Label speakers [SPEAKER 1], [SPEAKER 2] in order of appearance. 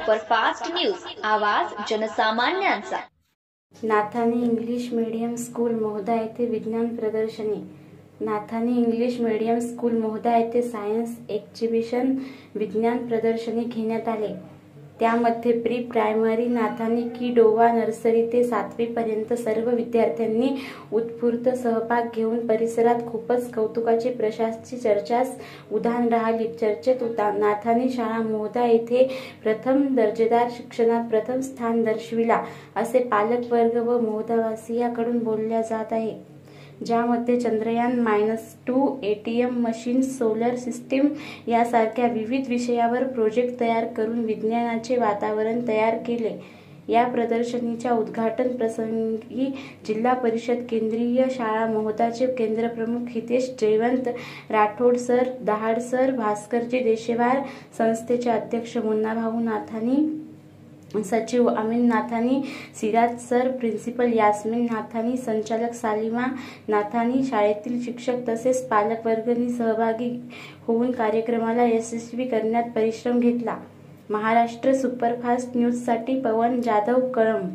[SPEAKER 1] Superfast news, आवाज जनसामान्यांचा।
[SPEAKER 2] Nathani English medium school Mohda येथे विज्ञान प्रदर्शनी। Nathani English medium school Mohda येथे सायन्स एक्झिबिशन विज्ञान प्रदर्शनी घेण्यात आले। त्यामध्ये प्री प्रायमरी नाथानी किडोवा नर्सरी ते 7वी पर्यंत सर्व विद्यार्थ्यांनी उत्स्फूर्त सहभाग घेऊन परिसरात खूपच कौतुकाची प्रशंसाची चर्चास उधाण राहिली। चर्चेत नाथानी शाळा मोहदा येथे प्रथम दर्जेदार शिक्षणात प्रथम स्थान दर्शविला असे पालकवर्ग व मोहदावासियांकडून बोलल्या जात आहे, ज्यामध्ये Chandrayaan-2, ATM machine, solar system यासारख्या विविध विषयावर प्रोजेक्ट तयार करून विज्ञानाचे वातावरण तयार केले। या प्रदर्शनीच्या उद्घाटन प्रसंगी जिल्हा परिषद केंद्रीय शाळा मोहदाचे केंद्रप्रमुख हितेश जयवंत राठोड सर, दहाड सर, भास्करजी देशेवार, संस्थेचे अध्यक्ष मुन्नाभाऊ नाथानी, सचिव अमीन नाथानी, सिराज सर, प्रिन्सिपल यास्मीन नाथानी, संचालक सालिमा नाथानी, शाळेतील शिक्षक तसेच पालकवर्गांनी सहभागी होऊन कार्यक्रमाला यशस्वी करण्यात परिश्रम घेतला। महाराष्ट्र सुपरफास्ट न्यूजसाठी पवन जाधव, कळंब।